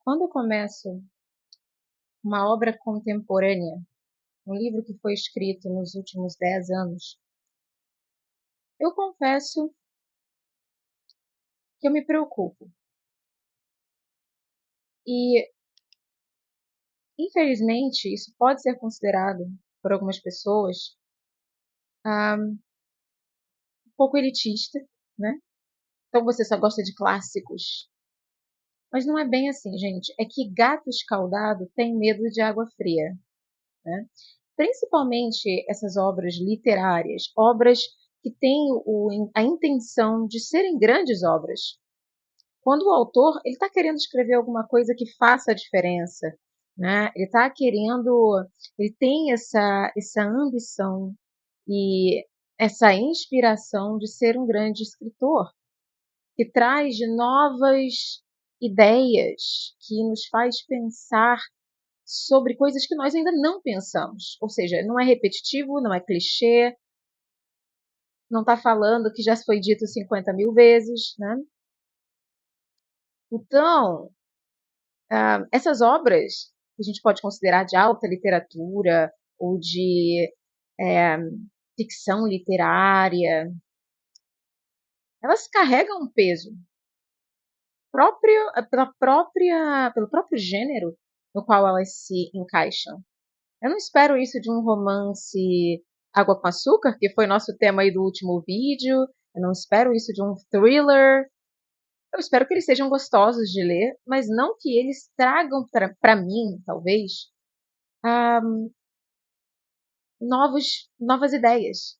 Quando eu começo uma obra contemporânea, um livro que foi escrito nos últimos 10 anos, eu confesso que eu me preocupo. E, infelizmente, isso pode ser considerado, por algumas pessoas, um pouco elitista, né? Então você só gosta de clássicos. Mas não é bem assim, gente. É que gato escaldado tem medo de água fria, né? Principalmente essas obras literárias, obras que têm a intenção de serem grandes obras. Quando o autor ele está querendo escrever alguma coisa que faça a diferença, né? Ele tem essa ambição e essa inspiração de ser um grande escritor, que traz novas ideias, que nos faz pensar sobre coisas que nós ainda não pensamos. Ou seja, não é repetitivo, não é clichê, não está falando que já foi dito 50 mil vezes, né? Então, essas obras que a gente pode considerar de alta literatura ou de é, ficção literária, elas carregam um peso próprio, pelo próprio gênero no qual elas se encaixam. Eu não espero isso de um romance água com açúcar, que foi nosso tema aí do último vídeo. Eu não espero isso de um thriller. Eu espero que eles sejam gostosos de ler, mas não que eles tragam para mim, talvez, ah, novas ideias.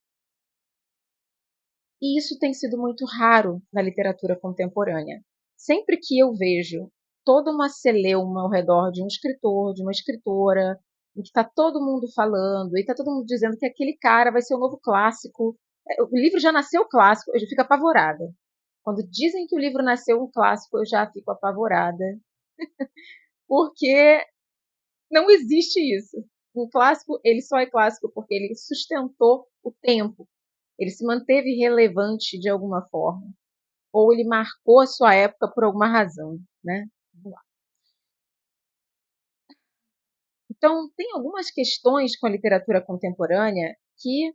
E isso tem sido muito raro na literatura contemporânea. Sempre que eu vejo toda uma celeuma ao redor de um escritor, de uma escritora, em que está todo mundo falando, e está todo mundo dizendo que aquele cara vai ser o novo clássico. O livro já nasceu clássico, eu já fico apavorada. Quando dizem que o livro nasceu um clássico, eu já fico apavorada. Porque não existe isso. Um clássico, ele só é clássico porque ele sustentou o tempo. Ele se manteve relevante de alguma forma. Ou ele marcou a sua época por alguma razão, né? Então, tem algumas questões com a literatura contemporânea que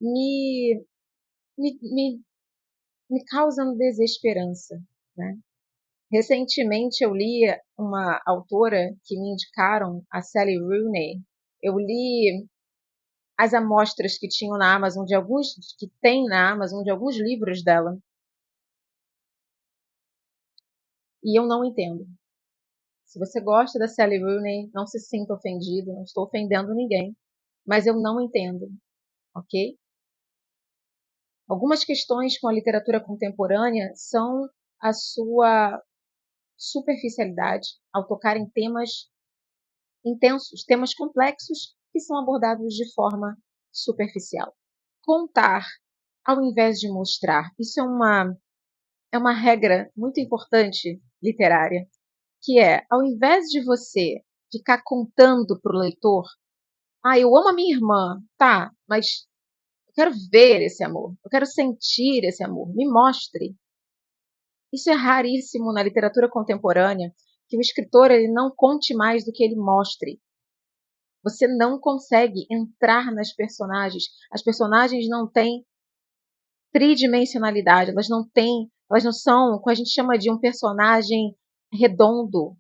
me, me, me, me causam desesperança, né? Recentemente eu li uma autora que me indicaram, a Sally Rooney. Eu li as amostras que tinham na Amazon que tem na Amazon de alguns livros dela. E eu não entendo. Se você gosta da Sally Rooney, não se sinta ofendido, não estou ofendendo ninguém, mas eu não entendo, ok? Algumas questões com a literatura contemporânea são a sua superficialidade ao tocar em temas intensos, temas complexos que são abordados de forma superficial. Contar ao invés de mostrar, isso é uma regra muito importante literária, que é, ao invés de você ficar contando para o leitor, eu amo a minha irmã, tá, mas eu quero ver esse amor, eu quero sentir esse amor, me mostre. Isso é raríssimo na literatura contemporânea, que o escritor ele não conte mais do que ele mostre. Você não consegue entrar nas personagens. As personagens não têm tridimensionalidade, elas não são o que a gente chama de um personagem redondo.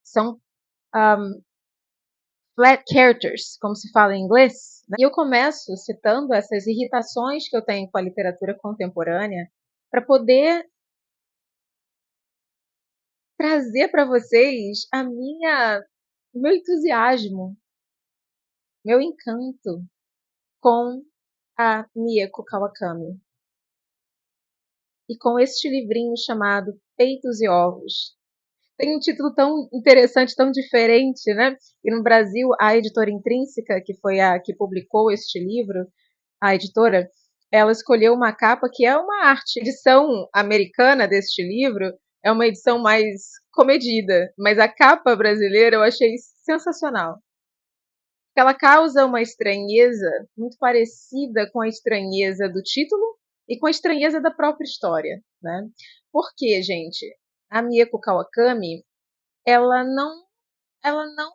São flat characters, como se fala em inglês. E eu começo citando essas irritações que eu tenho com a literatura contemporânea para poder trazer para vocês o meu entusiasmo, meu encanto com a Mieko Kawakami e com este livrinho chamado Peitos e Ovos. Tem um título tão interessante, tão diferente, né? E no Brasil, a editora Intrínseca, que foi a que publicou este livro, a editora, ela escolheu uma capa que é uma arte. A edição americana deste livro é uma edição mais comedida, mas a capa brasileira eu achei sensacional. Ela causa uma estranheza muito parecida com a estranheza do título e com a estranheza da própria história, né? Por quê, gente? A Mieko Kawakami, ela não, ela não,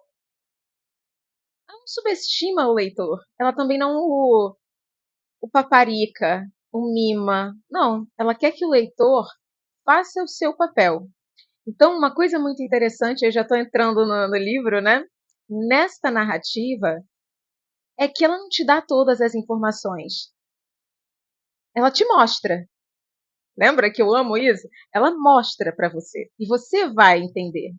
ela não subestima o leitor. Ela também não o paparica, o mima. Não, ela quer que o leitor faça o seu papel. Então, uma coisa muito interessante, eu já estou entrando no livro, né? Nesta narrativa, é que ela não te dá todas as informações. Ela te mostra. Lembra que eu amo isso? Ela mostra para você. E você vai entender o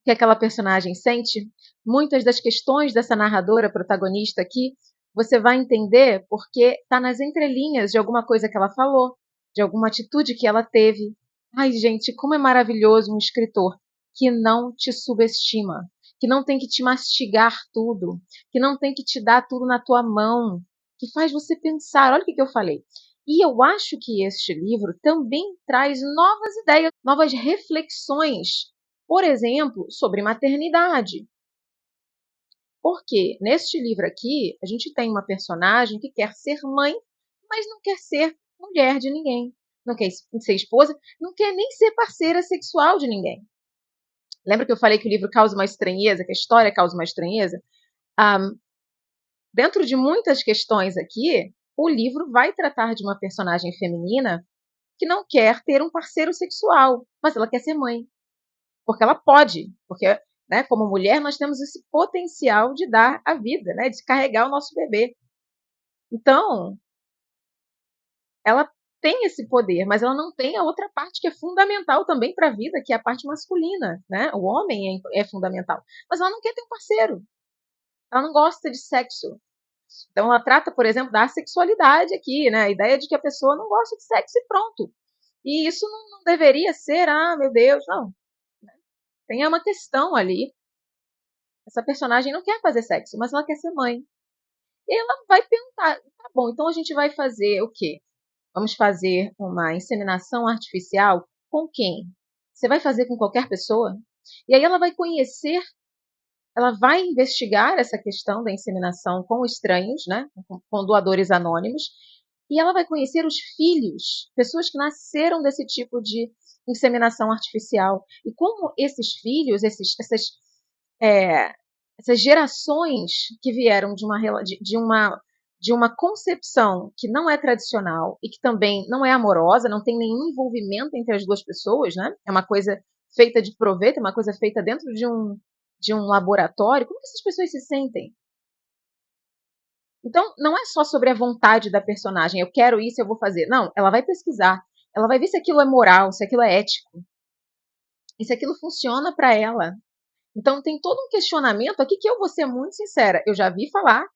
que aquela personagem sente. Muitas das questões dessa narradora protagonista aqui, você vai entender porque está nas entrelinhas de alguma coisa que ela falou, de alguma atitude que ela teve. Ai, gente, como é maravilhoso um escritor que não te subestima, que não tem que te mastigar tudo, que não tem que te dar tudo na tua mão, que faz você pensar. Olha o que eu falei. E eu acho que este livro também traz novas ideias, novas reflexões, por exemplo, sobre maternidade. Porque neste livro aqui, a gente tem uma personagem que quer ser mãe, mas não quer ser mulher de ninguém. Não quer ser esposa, não quer nem ser parceira sexual de ninguém. Lembra que eu falei que o livro causa uma estranheza, que a história causa uma estranheza? Dentro de muitas questões aqui, o livro vai tratar de uma personagem feminina que não quer ter um parceiro sexual, mas ela quer ser mãe. Porque ela pode, porque, né, como mulher nós temos esse potencial de dar a vida, né, de carregar o nosso bebê. Então, ela tem esse poder, mas ela não tem a outra parte que é fundamental também para a vida, que é a parte masculina, né? O homem é fundamental, mas ela não quer ter um parceiro. Ela não gosta de sexo. Então ela trata, por exemplo, da sexualidade aqui, né? A ideia de que a pessoa não gosta de sexo e pronto. E isso não deveria ser, meu Deus, não. Tem uma questão ali. Essa personagem não quer fazer sexo, mas ela quer ser mãe. E ela vai perguntar, tá bom, então a gente vai fazer o quê? Vamos fazer uma inseminação artificial com quem? Você vai fazer com qualquer pessoa? E aí ela vai conhecer, ela vai investigar essa questão da inseminação com estranhos, né? Com doadores anônimos, e ela vai conhecer os filhos, pessoas que nasceram desse tipo de inseminação artificial. E como esses filhos, é, essas gerações que vieram de uma concepção que não é tradicional e que também não é amorosa, não tem nenhum envolvimento entre as duas pessoas, né? É uma coisa feita de proveito, é uma coisa feita dentro de um laboratório. Como que essas pessoas se sentem? Então, não é só sobre a vontade da personagem, eu quero isso, eu vou fazer. Não, ela vai pesquisar, ela vai ver se aquilo é moral, se aquilo é ético, e se aquilo funciona para ela. Então, tem todo um questionamento aqui que eu vou ser muito sincera. Eu já vi falar,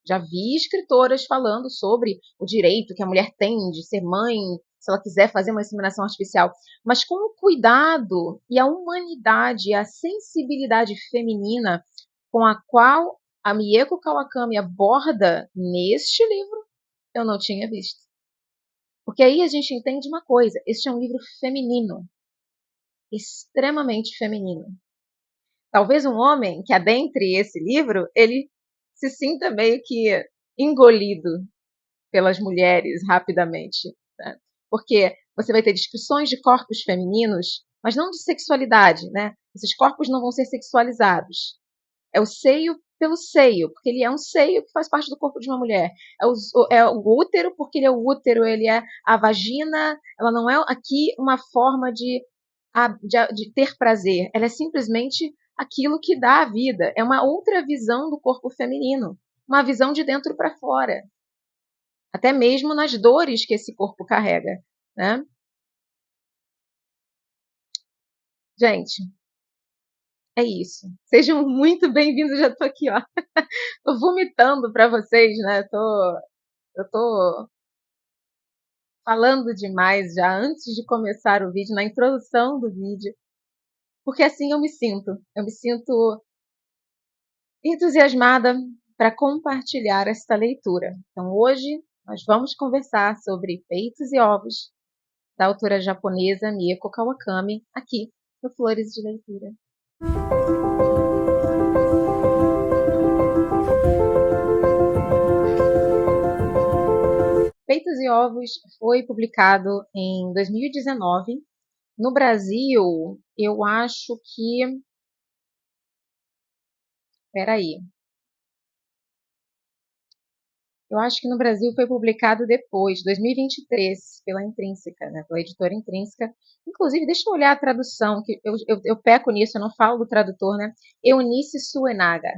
já vi escritoras falando sobre o direito que a mulher tem de ser mãe, se ela quiser fazer uma inseminação artificial, mas com o cuidado e a humanidade e a sensibilidade feminina com a qual a Mieko Kawakami aborda neste livro, eu não tinha visto. Porque aí a gente entende uma coisa, este é um livro feminino, extremamente feminino. Talvez um homem que adentre esse livro, ele se sinta meio que engolido pelas mulheres rapidamente, né? Porque você vai ter descrições de corpos femininos, mas não de sexualidade, né? Esses corpos não vão ser sexualizados. É o seio pelo seio, porque ele é um seio que faz parte do corpo de uma mulher. É o útero, porque ele é o útero, ele é a vagina, ela não é aqui uma forma de ter prazer, ela é simplesmente aquilo que dá a vida. É uma outra visão do corpo feminino, uma visão de dentro para fora, até mesmo nas dores que esse corpo carrega, né? Gente, é isso. Sejam muito bem-vindos. Já estou aqui, ó, tô vomitando para vocês, né? Eu tô falando demais já antes de começar o vídeo, na introdução do vídeo, porque assim eu me sinto. Eu me sinto entusiasmada para compartilhar esta leitura. Então, hoje nós vamos conversar sobre Peitos e Ovos, da autora japonesa Mieko Kawakami, aqui no Flores de Leitura. Peitos e Ovos foi publicado em 2019 No Brasil, eu acho que... Peraí. Eu acho que no Brasil foi publicado depois, 2023, pela Intrínseca, né, pela editora Intrínseca. Inclusive, deixa eu olhar a tradução, que eu peco nisso, eu não falo do tradutor, né? Eunice Suenaga.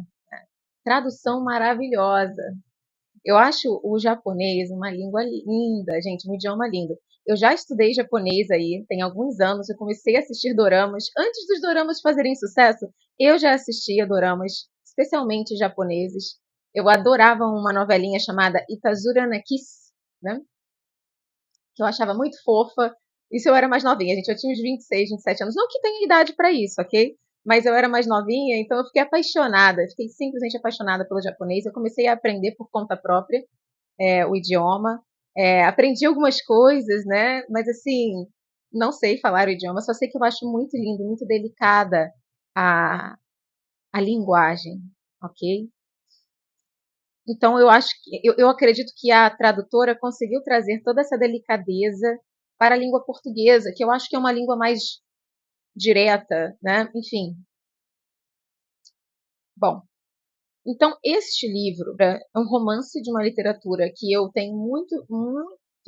Tradução maravilhosa. Eu acho o japonês uma língua linda, gente, um idioma lindo. Eu já estudei japonês aí, tem alguns anos, eu comecei a assistir doramas. Antes dos doramas fazerem sucesso, eu já assistia doramas, especialmente japoneses. Eu adorava uma novelinha chamada Itazura na Kiss, né? Que eu achava muito fofa. Isso eu era mais novinha, gente. Eu tinha uns 26, 27 anos. Não que tenha idade para isso, ok? Mas eu era mais novinha, então eu fiquei apaixonada. Fiquei simplesmente apaixonada pelo japonês. Eu comecei a aprender por conta própria o idioma. Aprendi algumas coisas, né? Mas assim, não sei falar o idioma. Só sei que eu acho muito lindo, muito delicada a, a linguagem, ok? Então eu acredito que a tradutora conseguiu trazer toda essa delicadeza para a língua portuguesa, que eu acho que é uma língua mais direta, né? Enfim. Bom, então este livro é um romance de uma literatura que eu tenho muito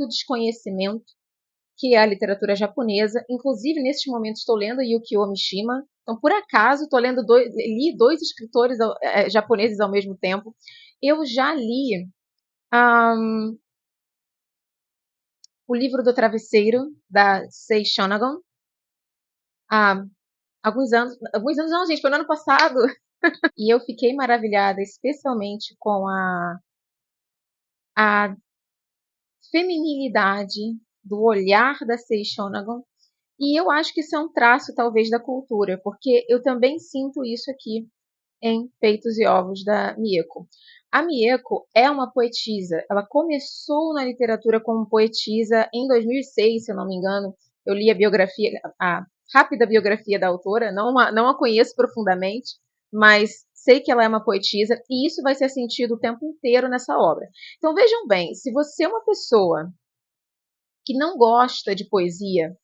desconhecimento, que é a literatura japonesa. Inclusive, neste momento, estou lendo Yukio Mishima. Então, por acaso, li dois escritores japoneses ao mesmo tempo. Eu já li um, o livro do Travesseiro, da Sei Shonagon, há alguns anos não, gente, foi no ano passado. E eu fiquei maravilhada, especialmente com a feminilidade do olhar da Sei Shonagon. E eu acho que isso é um traço, talvez, da cultura, porque eu também sinto isso aqui em Peitos e Ovos, da Mieko. A Mieko é uma poetisa. Ela começou na literatura como poetisa em 2006, se eu não me engano. Eu li a rápida biografia da autora, não a conheço profundamente, mas sei que ela é uma poetisa e isso vai ser sentido o tempo inteiro nessa obra. Então vejam bem, se você é uma pessoa que não gosta de poesia,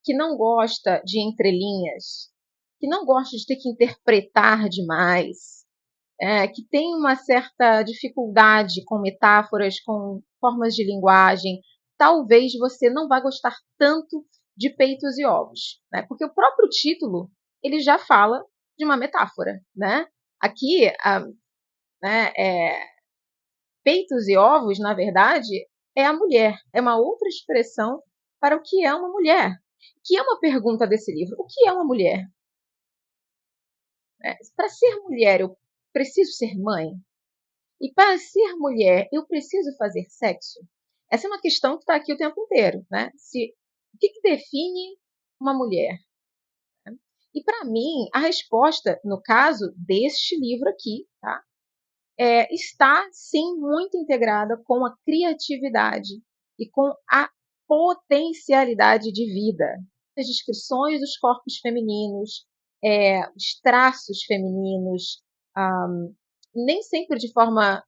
que não gosta de entrelinhas, que não gosta de ter que interpretar demais, que tem uma certa dificuldade com metáforas, com formas de linguagem, talvez você não vá gostar tanto de Peitos e Ovos, né? Porque o próprio título ele já fala de uma metáfora, né? Aqui, né, Peitos e Ovos, na verdade, é a mulher, é uma outra expressão para o que é uma mulher, que é uma pergunta desse livro. O que é uma mulher? Para ser mulher, eu preciso ser mãe? E para ser mulher, eu preciso fazer sexo? Essa é uma questão que está aqui o tempo inteiro, né? O que define uma mulher? E para mim, a resposta, no caso deste livro aqui, tá? Está sim muito integrada com a criatividade e com a potencialidade de vida. As descrições dos corpos femininos, os traços femininos, nem sempre de forma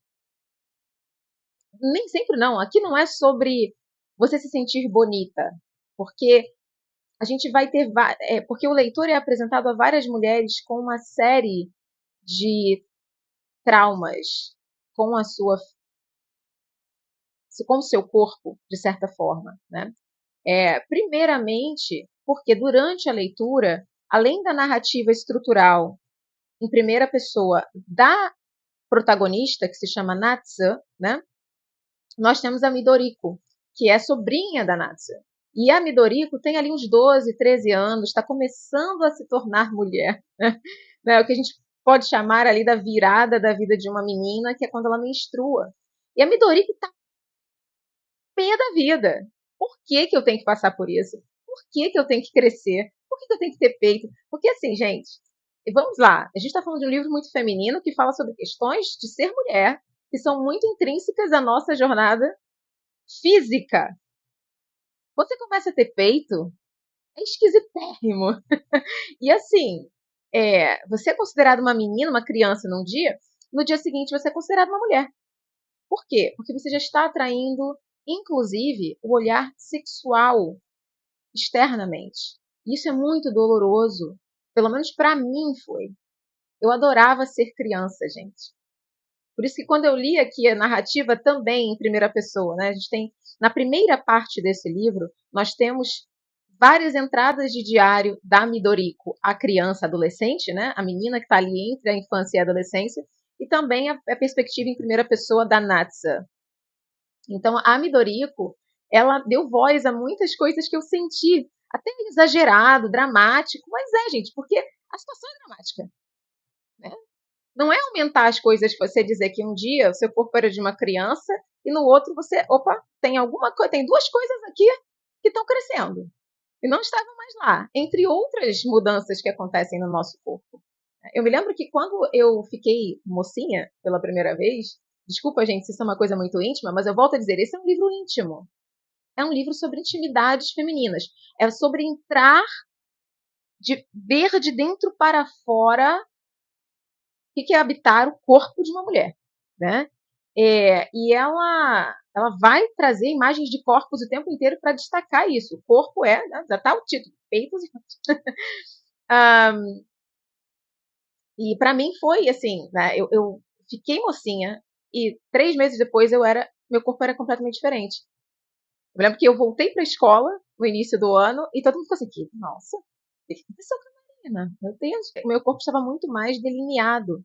nem sempre não. Aqui não é sobre você se sentir bonita, porque a gente vai ter porque o leitor é apresentado a várias mulheres com uma série de traumas com a sua com o seu corpo, de certa forma, né? Primeiramente, porque durante a leitura, além da narrativa estrutural em primeira pessoa da protagonista, que se chama Natsu, né? Nós temos a Midoriko, que é sobrinha da Natsu. E a Midoriko tem ali uns 12, 13 anos, está começando a se tornar mulher. Né? O que a gente pode chamar ali da virada da vida de uma menina, que é quando ela menstrua. E a Midoriko está pé da vida. Por que, que eu tenho que passar por isso? Por que, que eu tenho que crescer? Por que, que eu tenho que ter peito? Porque assim, gente, vamos lá, a gente está falando de um livro muito feminino que fala sobre questões de ser mulher, que são muito intrínsecas à nossa jornada física. Quando você começa a ter peito, é esquisitérrimo. E assim, você é considerado uma menina, uma criança num dia, no dia seguinte você é considerado uma mulher. Por quê? Porque você já está atraindo, inclusive, o olhar sexual externamente. Isso é muito doloroso. Pelo menos para mim foi. Eu adorava ser criança, gente. Por isso que quando eu li aqui a narrativa também em primeira pessoa, né? A gente tem, na primeira parte desse livro, nós temos várias entradas de diário da Midoriko, a criança adolescente, né? A menina que está ali entre a infância e a adolescência, e também a perspectiva em primeira pessoa da Natsa. Então, a Midoriko, ela deu voz a muitas coisas que eu senti, até exagerado, dramático, mas gente, porque a situação é dramática, né? Não é aumentar as coisas, você dizer que um dia o seu corpo era de uma criança e no outro você, opa, tem alguma coisa, tem duas coisas aqui que estão crescendo e não estavam mais lá, entre outras mudanças que acontecem no nosso corpo. Eu me lembro que quando eu fiquei mocinha pela primeira vez, desculpa, gente, se isso é uma coisa muito íntima, mas eu volto a dizer, esse é um livro íntimo. É um livro sobre intimidades femininas. É sobre entrar, de ver de dentro para fora o que é habitar o corpo de uma mulher, né? E ela vai trazer imagens de corpos o tempo inteiro para destacar isso. O corpo né, já está o título, peitos e e para mim foi assim, né, eu fiquei mocinha e 3 meses depois meu corpo era completamente diferente. Eu lembro que eu voltei para a escola no início do ano e todo mundo ficou assim, nossa, o que aconteceu com a menina? Meu Deus, o meu corpo estava muito mais delineado.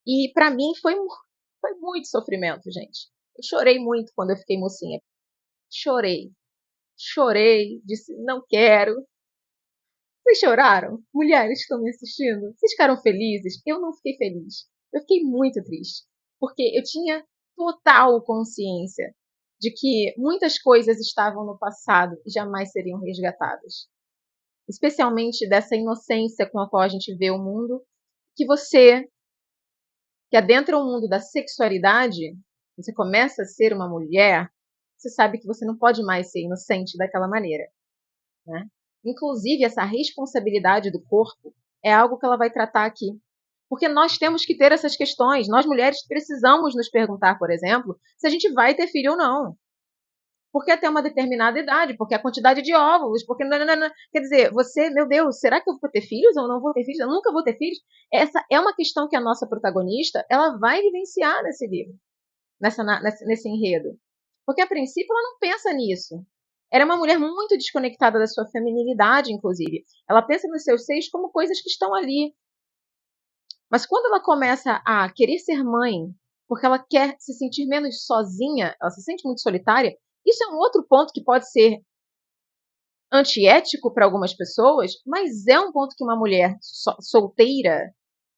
E para mim foi muito sofrimento, gente. Eu chorei muito quando eu fiquei mocinha. Chorei. Chorei, disse, não quero. Vocês choraram? Mulheres que estão me assistindo? Vocês ficaram felizes? Eu não fiquei feliz. Eu fiquei muito triste. Porque eu tinha total consciência de que muitas coisas estavam no passado e jamais seriam resgatadas. Especialmente dessa inocência com a qual a gente vê o mundo, que você que adentra o mundo da sexualidade, você começa a ser uma mulher, você sabe que você não pode mais ser inocente daquela maneira, né? Inclusive, essa responsabilidade do corpo é algo que ela vai tratar aqui. Porque nós temos que ter essas questões. Nós, mulheres, precisamos nos perguntar, por exemplo, se a gente vai ter filho ou não. Porque até uma determinada idade, porque a quantidade de óvulos, porque não. Quer dizer, você, meu Deus, será que eu vou ter filhos ou não vou ter filhos? Eu nunca vou ter filhos? Essa é uma questão que a nossa protagonista ela vai vivenciar nesse livro, nesse enredo. Porque a princípio ela não pensa nisso. Ela é uma mulher muito desconectada da sua feminilidade, inclusive. Ela pensa nos seus seios como coisas que estão ali. Mas quando ela começa a querer ser mãe, porque ela quer se sentir menos sozinha, ela se sente muito solitária, isso é um outro ponto que pode ser antiético para algumas pessoas, mas é um ponto que uma mulher solteira,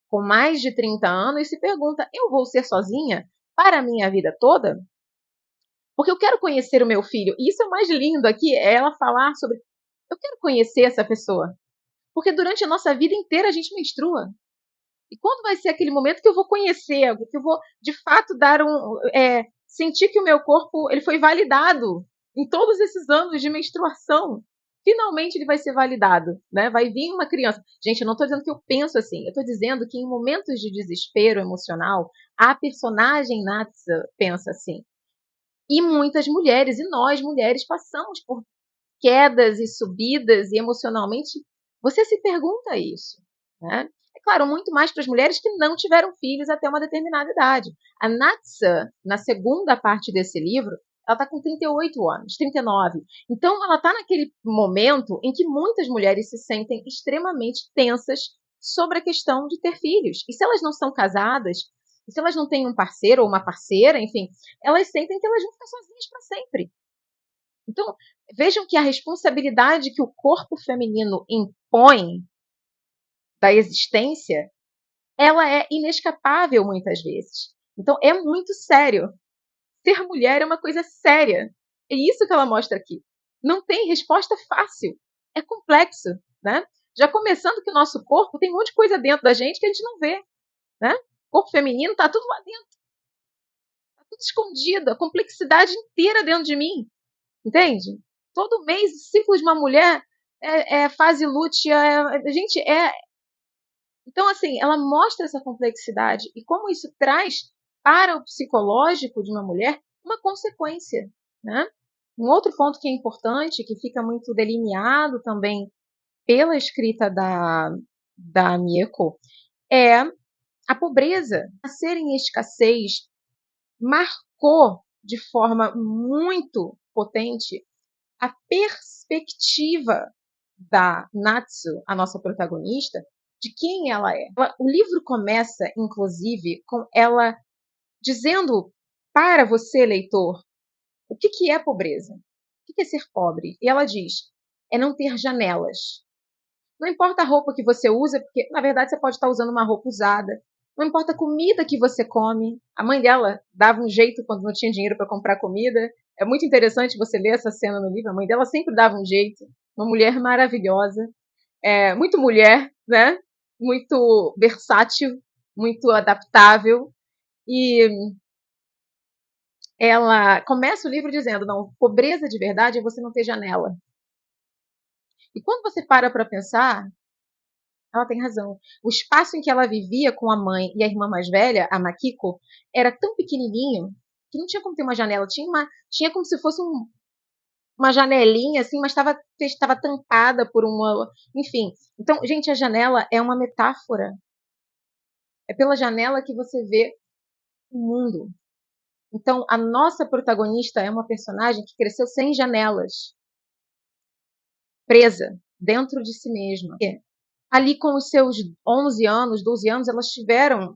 com mais de 30 anos, se pergunta: eu vou ser sozinha para a minha vida toda? Porque eu quero conhecer o meu filho. E isso é o mais lindo aqui, é ela falar sobre: eu quero conhecer essa pessoa. Porque durante a nossa vida inteira a gente menstrua. E quando vai ser aquele momento que eu vou conhecer, que eu vou de fato sentir que o meu corpo ele foi validado em todos esses anos de menstruação? Finalmente ele vai ser validado, né? Vai vir uma criança. Gente, eu não estou dizendo que eu penso assim. Eu estou dizendo que em momentos de desespero emocional, a personagem Natsa pensa assim. E muitas mulheres, e nós mulheres, passamos por quedas e subidas e emocionalmente. Você se pergunta isso, né? É claro, muito mais para as mulheres que não tiveram filhos até uma determinada idade. A Natsa, na segunda parte desse livro, ela está com 38 anos, 39. Então, ela está naquele momento em que muitas mulheres se sentem extremamente tensas sobre a questão de ter filhos. E se elas não são casadas, e se elas não têm um parceiro ou uma parceira, enfim, elas sentem que elas vão ficar sozinhas para sempre. Então, vejam que a responsabilidade que o corpo feminino impõe da existência, ela é inescapável muitas vezes. Então, é muito sério. Ser mulher é uma coisa séria. É isso que ela mostra aqui. Não tem resposta fácil. É complexo, né? Já começando que o nosso corpo tem um monte de coisa dentro da gente que a gente não vê, né? O corpo feminino tá tudo lá dentro. Tá tudo escondido. A complexidade inteira dentro de mim. Entende? Todo mês, o ciclo de uma mulher é fase lútea. Gente, Então, assim, ela mostra essa complexidade e como isso traz para o psicológico de uma mulher uma consequência, né? Um outro ponto que é importante, que fica muito delineado também pela escrita da Mieko é a pobreza. Nascer em escassez marcou de forma muito potente a perspectiva da Natsu, a nossa protagonista, de quem ela é. O livro começa, inclusive, com ela dizendo para você, leitor, o que é pobreza? O que é ser pobre? E ela diz, é não ter janelas. Não importa a roupa que você usa, porque na verdade você pode estar usando uma roupa usada. Não importa a comida que você come. A mãe dela dava um jeito quando não tinha dinheiro para comprar comida. É muito interessante você ler essa cena no livro. A mãe dela sempre dava um jeito. Uma mulher maravilhosa. Muito mulher, né? Muito versátil, muito adaptável. E ela começa o livro dizendo, não, pobreza de verdade é você não ter janela. E quando você para pensar, ela tem razão. O espaço em que ela vivia com a mãe e a irmã mais velha, a Makiko, era tão pequenininho que não tinha como ter uma janela. Tinha como se fosse uma janelinha, assim, mas estava tampada por uma... Enfim. Então, gente, a janela é uma metáfora. É pela janela que você vê o mundo. Então, a nossa protagonista é uma personagem que cresceu sem janelas. Presa dentro de si mesma. Ali com os seus 11 anos, 12 anos,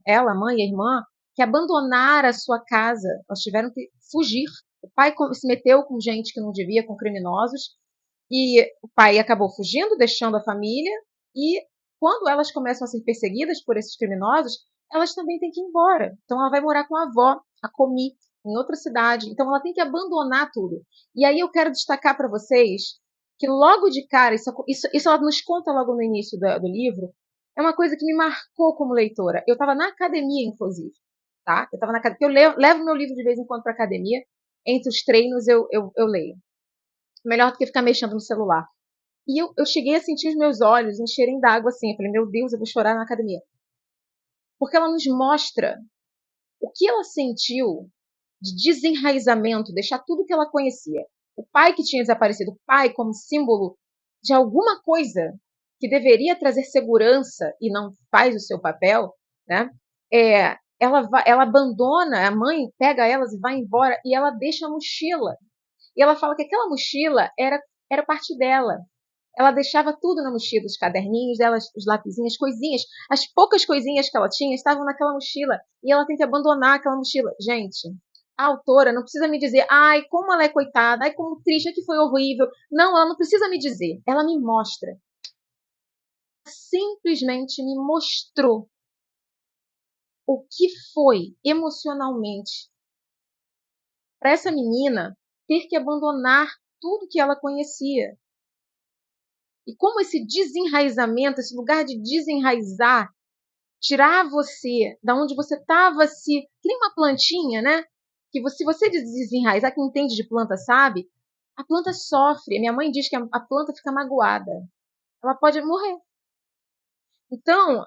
ela, a mãe e a irmã, que abandonar a sua casa. Elas tiveram que fugir. O pai se meteu com gente que não devia, com criminosos, e o pai acabou fugindo, deixando a família, e quando elas começam a ser perseguidas por esses criminosos, elas também têm que ir embora. Então ela vai morar com a avó, a Komi, em outra cidade. Então ela tem que abandonar tudo. E aí eu quero destacar para vocês que logo de cara, isso ela nos conta logo no início do livro, é uma coisa que me marcou como leitora. Eu estava na academia, inclusive, tá? Eu estava na academia, eu levo meu livro de vez em quando para academia, entre os treinos eu leio. Melhor do que ficar mexendo no celular. E eu cheguei a sentir os meus olhos encherem d'água assim. Eu falei, meu Deus, eu vou chorar na academia. Porque ela nos mostra o que ela sentiu de desenraizamento, deixar tudo que ela conhecia. O pai que tinha desaparecido, o pai como símbolo de alguma coisa que deveria trazer segurança e não faz o seu papel, né? Ela abandona, a mãe pega elas e vai embora e ela deixa a mochila. E ela fala que aquela mochila era parte dela. Ela deixava tudo na mochila, os caderninhos dela, os lapisinhos, coisinhas, as poucas coisinhas que ela tinha estavam naquela mochila e ela tem que abandonar aquela mochila. Gente, a autora não precisa me dizer, ai, como ela é coitada, ai, como triste, que foi horrível. Não, ela não precisa me dizer, ela me mostra. Simplesmente me mostrou o que foi emocionalmente para essa menina ter que abandonar tudo que ela conhecia. E como esse desenraizamento, esse lugar de desenraizar, tirar você da onde você estava que nem uma plantinha, né? Que se você desenraizar, quem entende de planta sabe, a planta sofre. Minha mãe diz que a planta fica magoada. Ela pode morrer. Então,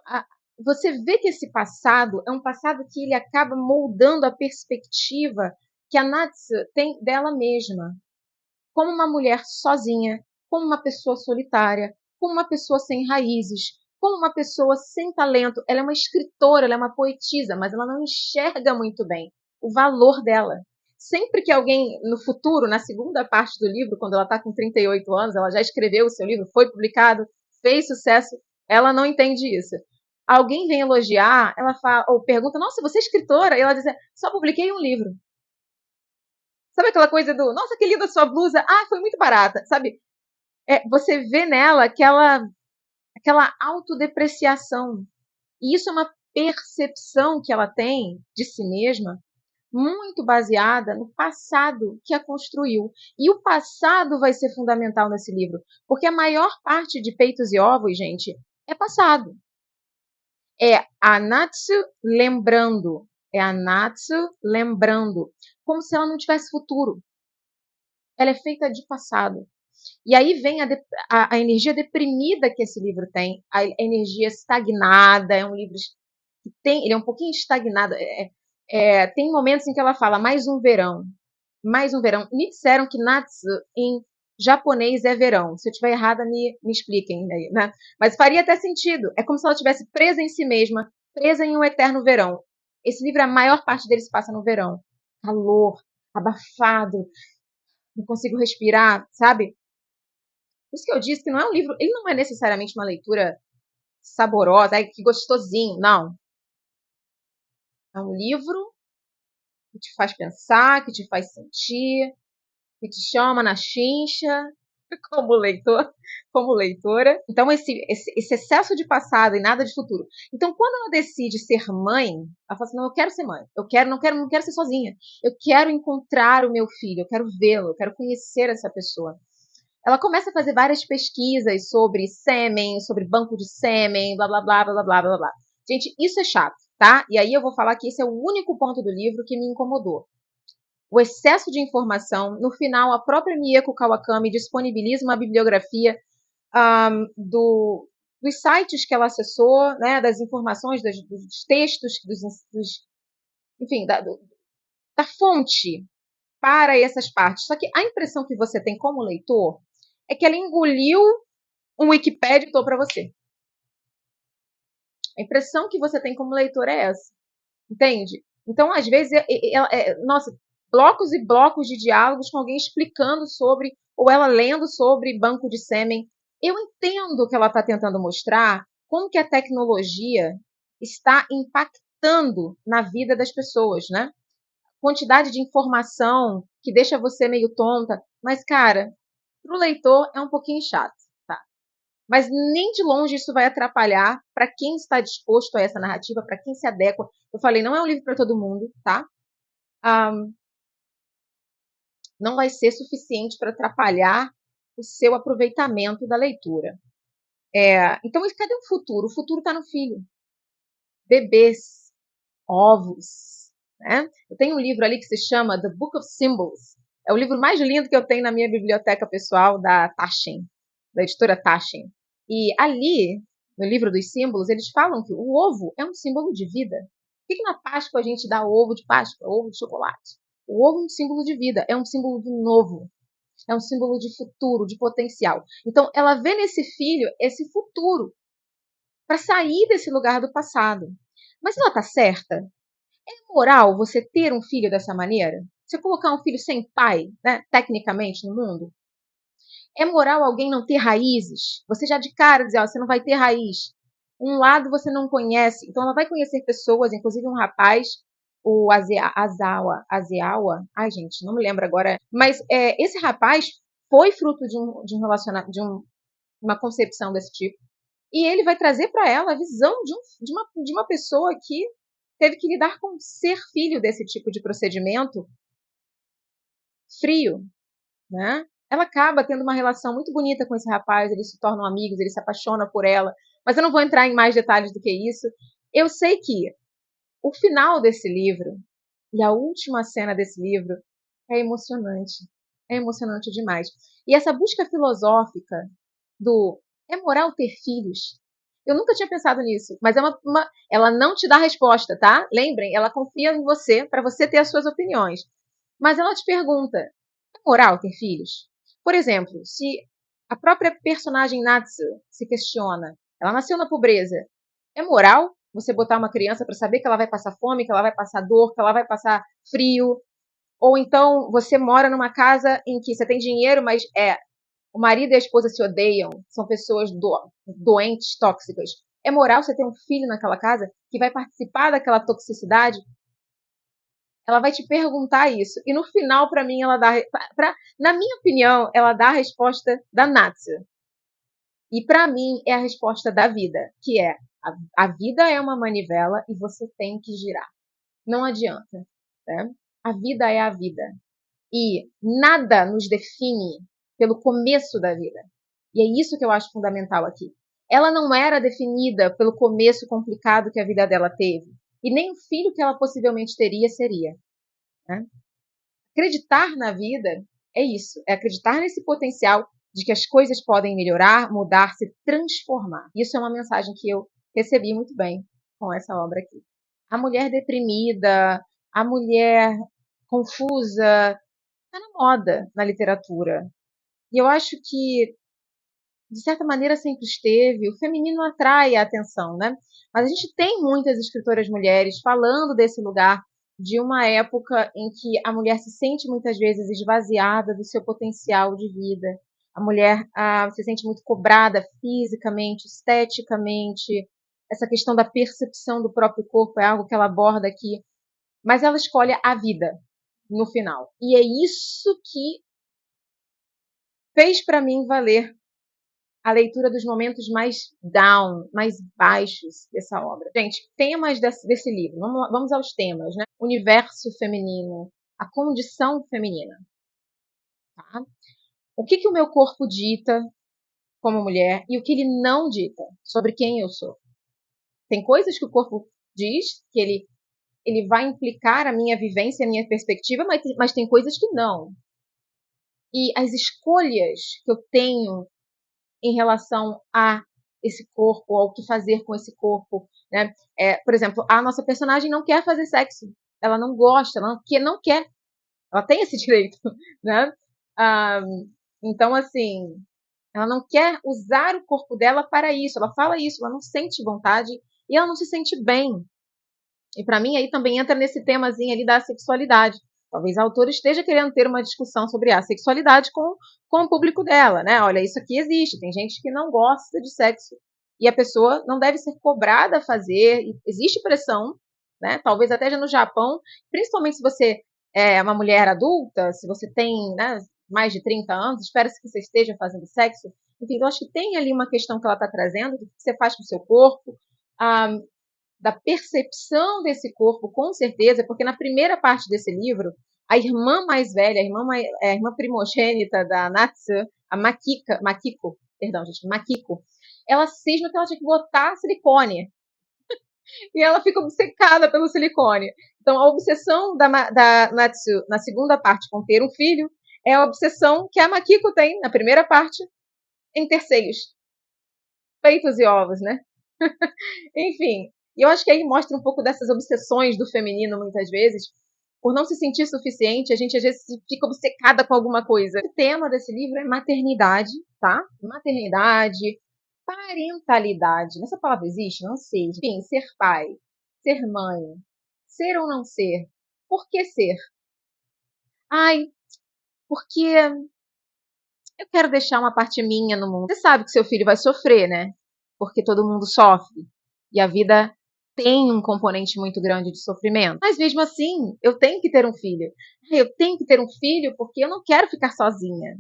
você vê que esse passado é um passado que ele acaba moldando a perspectiva que a Natsu tem dela mesma. Como uma mulher sozinha, como uma pessoa solitária, como uma pessoa sem raízes, como uma pessoa sem talento. Ela é uma escritora, ela é uma poetisa, mas ela não enxerga muito bem o valor dela. Sempre que alguém, no futuro, na segunda parte do livro, quando ela está com 38 anos, ela já escreveu o seu livro, foi publicado, fez sucesso, ela não entende isso. Alguém vem elogiar, ela fala, ou pergunta, nossa, você é escritora? E ela diz, só publiquei um livro. Sabe aquela coisa do, nossa, que linda sua blusa, foi muito barata, sabe? Você vê nela aquela autodepreciação. E isso é uma percepção que ela tem de si mesma muito baseada no passado que a construiu. E o passado vai ser fundamental nesse livro, porque a maior parte de Peitos e Ovos, gente, é passado. É a Natsu lembrando. É a Natsu lembrando. Como se ela não tivesse futuro. Ela é feita de passado. E aí vem a energia deprimida que esse livro tem, a energia estagnada, é um livro que ele é um pouquinho estagnado. Tem momentos em que ela fala, mais um verão. Me disseram que Natsu, em japonês é verão. Se eu estiver errada, me expliquem aí, né? Mas faria até sentido. É como se ela estivesse presa em si mesma, presa em um eterno verão. Esse livro, a maior parte dele se passa no verão. Calor, abafado, não consigo respirar, sabe? Por isso que eu disse que não é um livro, ele não é necessariamente uma leitura saborosa, ai, que gostosinho, não. É um livro que te faz pensar, que te faz sentir, que te chama na chincha, como leitor, como leitora. Então, esse excesso de passado e nada de futuro. Então, quando ela decide ser mãe, ela fala assim, não, eu quero ser mãe. Não quero ser sozinha. Eu quero encontrar o meu filho, eu quero vê-lo, eu quero conhecer essa pessoa. Ela começa a fazer várias pesquisas sobre sêmen, sobre banco de sêmen, blá, blá, blá, blá, blá, blá, blá. Gente, isso é chato, tá? E aí eu vou falar que esse é o único ponto do livro que me incomodou. O excesso de informação. No final, a própria Mieko Kawakami disponibiliza uma bibliografia dos sites que ela acessou, né, das informações, dos textos, enfim, da fonte para essas partes. Só que a impressão que você tem como leitor é que ela engoliu um Wikipedia para você. A impressão que você tem como leitor é essa. Entende? Então, às vezes, nossa, blocos e blocos de diálogos com alguém explicando sobre, ou ela lendo sobre banco de sêmen. Eu entendo que ela está tentando mostrar como que a tecnologia está impactando na vida das pessoas, né? Quantidade de informação que deixa você meio tonta. Mas, cara, para o leitor é um pouquinho chato. Tá? Mas nem de longe isso vai atrapalhar para quem está disposto a essa narrativa, para quem se adequa. Eu falei, não é um livro para todo mundo, tá? Não vai ser suficiente para atrapalhar o seu aproveitamento da leitura. Então, cadê o futuro? O futuro está no filho. Bebês, ovos. Né? Eu tenho um livro ali que se chama The Book of Symbols. É o livro mais lindo que eu tenho na minha biblioteca pessoal da Taschen, da editora Taschen. E ali, no livro dos símbolos, eles falam que o ovo é um símbolo de vida. Por que na Páscoa a gente dá ovo de Páscoa, ovo de chocolate? O ovo é um símbolo de vida, é um símbolo do novo, é um símbolo de futuro, de potencial. Então, ela vê nesse filho esse futuro para sair desse lugar do passado. Mas ela está certa? É moral você ter um filho dessa maneira? Você colocar um filho sem pai, né, tecnicamente, no mundo? É moral alguém não ter raízes? Você já de cara dizer, ó, você não vai ter raiz. Um lado você não conhece, então ela vai conhecer pessoas, inclusive um rapaz, o Azawa, ai gente, não me lembro agora, mas esse rapaz foi fruto de um relacionamento, uma concepção desse tipo, e ele vai trazer para ela a visão de uma pessoa que teve que lidar com ser filho desse tipo de procedimento frio, né? Ela acaba tendo uma relação muito bonita com esse rapaz, eles se tornam amigos, ele se apaixona por ela, mas eu não vou entrar em mais detalhes do que isso. Eu sei que o final desse livro e a última cena desse livro é emocionante. É emocionante demais. E essa busca filosófica do é moral ter filhos? Eu nunca tinha pensado nisso, mas ela não te dá resposta, tá? Lembrem, ela confia em você para você ter as suas opiniões. Mas ela te pergunta: é moral ter filhos? Por exemplo, se a própria personagem Natsu se questiona, ela nasceu na pobreza, é moral você botar uma criança para saber que ela vai passar fome, que ela vai passar dor, que ela vai passar frio? Ou então você mora numa casa em que você tem dinheiro, mas o marido e a esposa se odeiam, são pessoas doentes, tóxicas. É moral você ter um filho naquela casa que vai participar daquela toxicidade? Ela vai te perguntar isso. E no final, para mim, na minha opinião, ela dá a resposta da Natsu. E para mim, é a resposta da vida, que é a vida é uma manivela e você tem que girar. Não adianta. Né? A vida é a vida. E nada nos define pelo começo da vida. E é isso que eu acho fundamental aqui. Ela não era definida pelo começo complicado que a vida dela teve. E nem o filho que ela possivelmente teria seria. Né? Acreditar na vida é isso. É acreditar nesse potencial de que as coisas podem melhorar, mudar, se transformar. Isso é uma mensagem que eu recebi muito bem com essa obra aqui. A mulher deprimida, a mulher confusa, está na moda na literatura. E eu acho que, de certa maneira, sempre esteve. O feminino atrai a atenção, né? Mas a gente tem muitas escritoras mulheres falando desse lugar de uma época em que a mulher se sente muitas vezes esvaziada do seu potencial de vida. A mulher se sente muito cobrada fisicamente, esteticamente. Essa questão da percepção do próprio corpo é algo que ela aborda aqui. Mas ela escolhe a vida no final. E é isso que fez para mim valer a leitura dos momentos mais down, mais baixos dessa obra. Gente, temas desse livro. Vamos aos temas, né? Universo feminino, a condição feminina. Tá? O que o meu corpo dita como mulher e o que ele não dita sobre quem eu sou. Tem coisas que o corpo diz, que ele vai implicar a minha vivência, a minha perspectiva, mas tem coisas que não. E as escolhas que eu tenho em relação a esse corpo, ao que fazer com esse corpo, né? Por exemplo, a nossa personagem não quer fazer sexo, ela não gosta, ela não quer, ela tem esse direito, né? Ah, então, assim, ela não quer usar o corpo dela para isso, ela fala isso, ela não sente vontade e ela não se sente bem. E para mim aí também entra nesse temazinho ali da sexualidade. Talvez a autora esteja querendo ter uma discussão sobre a sexualidade com o público dela, né? Olha, isso aqui existe, tem gente que não gosta de sexo. E a pessoa não deve ser cobrada a fazer, existe pressão, né? Talvez até já no Japão, principalmente se você é uma mulher adulta, se você tem, né, mais de 30 anos, espera-se que você esteja fazendo sexo. Enfim, eu acho que tem ali uma questão que ela está trazendo, do que você faz com o seu corpo, ah, da percepção desse corpo, com certeza, porque na primeira parte desse livro, a irmã mais velha, a irmã primogênita da Natsu, a Makiko, perdão, gente, Makiko, ela cisma que ela tinha que botar silicone. E ela fica obcecada pelo silicone. Então, a obsessão da Natsu na segunda parte com ter um filho é a obsessão que a Makiko tem na primeira parte em ter seios, peitos e ovos, né? Enfim, e eu acho que aí mostra um pouco dessas obsessões do feminino, muitas vezes. Por não se sentir suficiente, a gente às vezes fica obcecada com alguma coisa. O tema desse livro é maternidade, tá? Maternidade, parentalidade. Essa palavra existe? Não sei. Enfim, ser pai, ser mãe, ser ou não ser. Por que ser? Ai, porque eu quero deixar uma parte minha no mundo. Você sabe que seu filho vai sofrer, né? Porque todo mundo sofre. E a vida tem um componente muito grande de sofrimento. Mas mesmo assim, eu tenho que ter um filho. Eu tenho que ter um filho porque eu não quero ficar sozinha.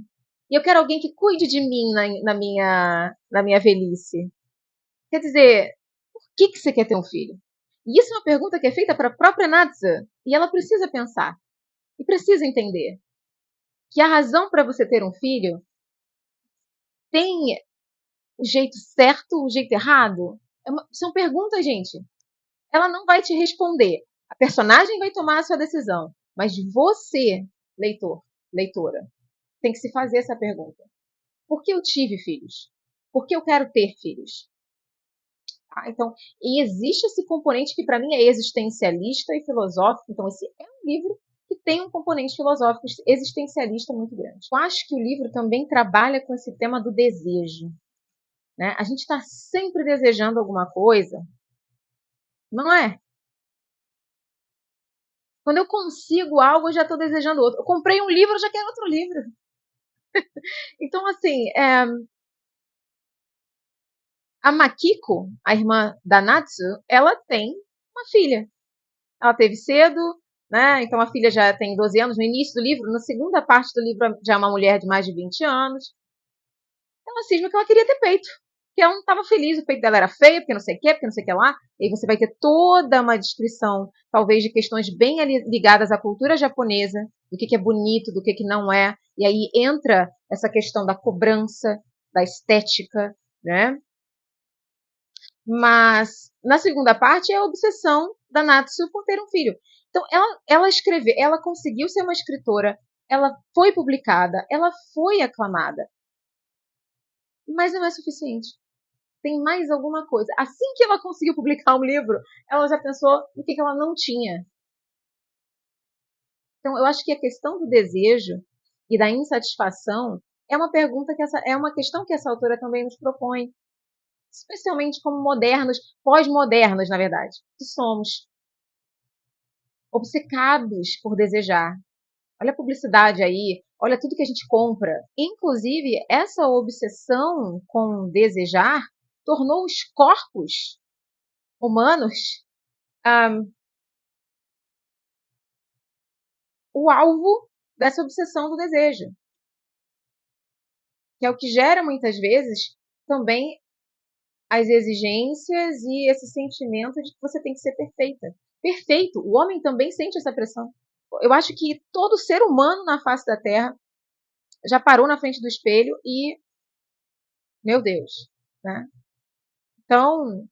E eu quero alguém que cuide de mim na minha velhice. Quer dizer, por que você quer ter um filho? E isso é uma pergunta que é feita para a própria Natsa. E ela precisa pensar. E precisa entender que a razão para você ter um filho tem o jeito certo, o jeito errado? São perguntas, gente. Ela não vai te responder. A personagem vai tomar a sua decisão. Mas você, leitor, leitora, tem que se fazer essa pergunta. Por que eu tive filhos? Por que eu quero ter filhos? Tá? Então, e existe esse componente que para mim é existencialista e filosófico. Então, esse é um livro que tem um componente filosófico existencialista muito grande. Eu acho que o livro também trabalha com esse tema do desejo. Né? A gente está sempre desejando alguma coisa, não é? Quando eu consigo algo, eu já estou desejando outro. Eu comprei um livro, eu já quero outro livro. Então, assim, a Makiko, a irmã da Natsu, ela tem uma filha. Ela teve cedo, né? Então a filha já tem 12 anos no início do livro. Na segunda parte do livro, já é uma mulher de mais de 20 anos. Ela cisma que ela queria ter peito. Que ela não estava feliz, o peito dela era feio, porque não sei o que, porque não sei o que lá. E aí você vai ter toda uma descrição, talvez, de questões bem ligadas à cultura japonesa, do que é bonito, do que não é. E aí entra essa questão da cobrança, da estética, né? Mas na segunda parte é a obsessão da Natsu por ter um filho. Então ela escreveu, ela conseguiu ser uma escritora, ela foi publicada, ela foi aclamada, mas não é suficiente. Tem mais alguma coisa. Assim que ela conseguiu publicar um livro, ela já pensou no que ela não tinha. Então, eu acho que a questão do desejo e da insatisfação É uma pergunta é uma questão que essa autora também nos propõe, especialmente como modernos, pós-modernos, na verdade, que somos obcecados por desejar. Olha a publicidade aí, olha tudo que a gente compra. Inclusive, essa obsessão com desejar tornou os corpos humanos o alvo dessa obsessão do desejo, que é o que gera muitas vezes também as exigências e esse sentimento de que você tem que ser perfeita. Perfeito, o homem também sente essa pressão. Eu acho que todo ser humano na face da Terra já parou na frente do espelho e, meu Deus, né? Então,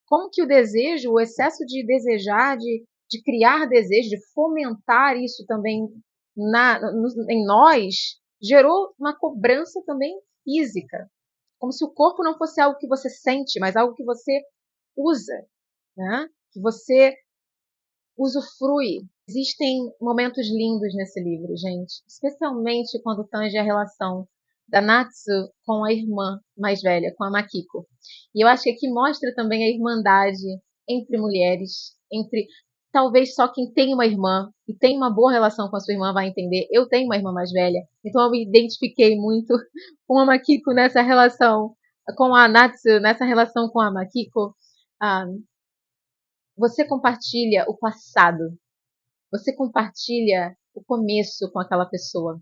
como que o desejo, o excesso de desejar, de criar desejo, de fomentar isso também em nós, gerou uma cobrança também física. Como se o corpo não fosse algo que você sente, mas algo que você usa, né? Que você usufrui. Existem momentos lindos nesse livro, gente, especialmente quando tange a relação da Natsu com a irmã mais velha, com a Makiko. E eu acho que aqui mostra também a irmandade entre mulheres, entre talvez só quem tem uma irmã e tem uma boa relação com a sua irmã vai entender. Eu tenho uma irmã mais velha, então eu me identifiquei muito com a Makiko nessa relação, com a Natsu nessa relação com a Makiko. Ah, você compartilha o passado, você compartilha o começo com aquela pessoa.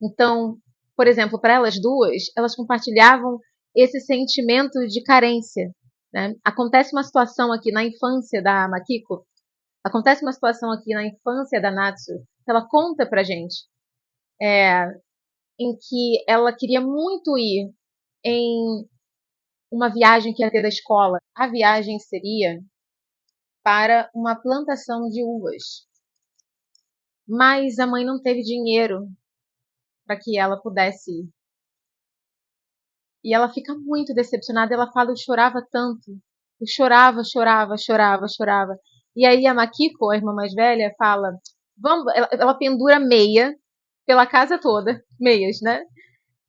Então, por exemplo, para elas duas, elas compartilhavam esse sentimento de carência. Né? Acontece uma situação aqui na infância da Makiko, acontece uma situação aqui na infância da Natsu, que ela conta pra gente, em que ela queria muito ir em uma viagem que ia ter da escola. A viagem seria para uma plantação de uvas. Mas a mãe não teve dinheiro para que ela pudesse ir. E ela fica muito decepcionada. Ela fala: eu chorava tanto. Eu chorava, chorava, chorava, chorava. E aí a Makiko, a irmã mais velha, fala: vamos. Ela pendura meia pela casa toda, meias, né?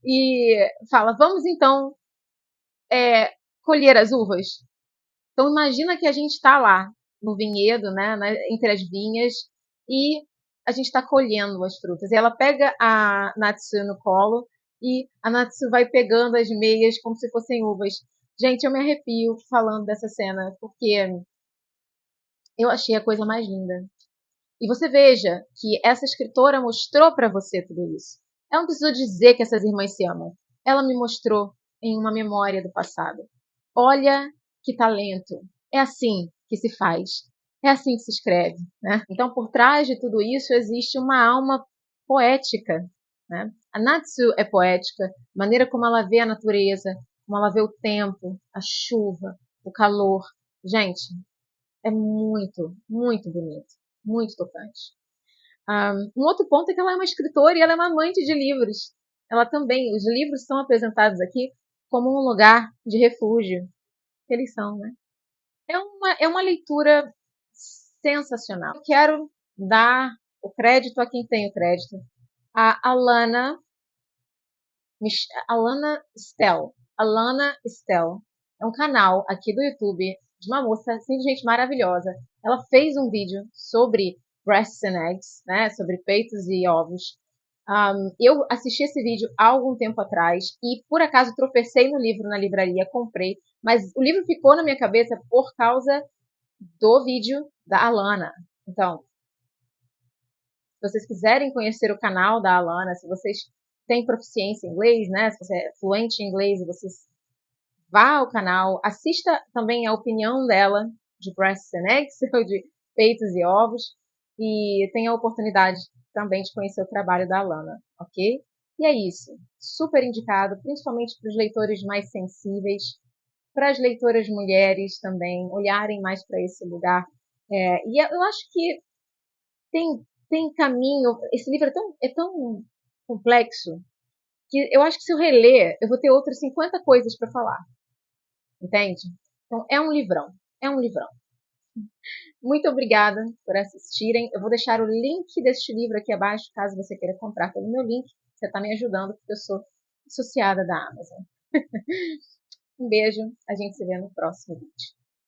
E fala: vamos então colher as uvas. Então imagina que a gente está lá no vinhedo, né, entre as vinhas, e a gente está colhendo as frutas. E ela pega a Natsu no colo e a Natsu vai pegando as meias como se fossem uvas. Gente, eu me arrepio falando dessa cena, porque eu achei a coisa mais linda. E você veja que essa escritora mostrou para você tudo isso. Ela não precisou dizer que essas irmãs se amam. Ela me mostrou em uma memória do passado. Olha que talento. É assim que se faz. É assim que se escreve. Né? Então, por trás de tudo isso, existe uma alma poética. Né? A Natsu é poética. A maneira como ela vê a natureza, como ela vê o tempo, a chuva, o calor. Gente, é muito, muito bonito. Muito tocante. Um outro ponto é que ela é uma escritora e ela é uma amante de livros. Ela também, os livros são apresentados aqui como um lugar de refúgio. Eles são, né? É uma leitura sensacional. Eu quero dar o crédito a quem tem o crédito. A Alana Stell. Alana Stell. É um canal aqui do YouTube de uma moça simplesmente maravilhosa. Ela fez um vídeo sobre breasts and eggs, né? Sobre peitos e ovos. Eu assisti esse vídeo há algum tempo atrás e por acaso tropecei no livro na livraria, comprei, mas o livro ficou na minha cabeça por causa do vídeo da Alana. Então, se vocês quiserem conhecer o canal da Alana, se vocês têm proficiência em inglês, né? Se você é fluente em inglês, vocês vá ao canal, assista também a opinião dela de breasts and eggs, ou de peitos e ovos, e tenha a oportunidade também de conhecer o trabalho da Alana, ok? E é isso. Super indicado, principalmente para os leitores mais sensíveis, para as leitoras mulheres também olharem mais para esse lugar. E eu acho que tem caminho. Esse livro é tão complexo que eu acho que se eu reler, eu vou ter outras 50 coisas para falar. Entende? Então, é um livrão. É um livrão. Muito obrigada por assistirem. Eu vou deixar o link deste livro aqui abaixo, caso você queira comprar pelo meu link. Você está me ajudando porque eu sou associada da Amazon. Um beijo, a gente se vê no próximo vídeo.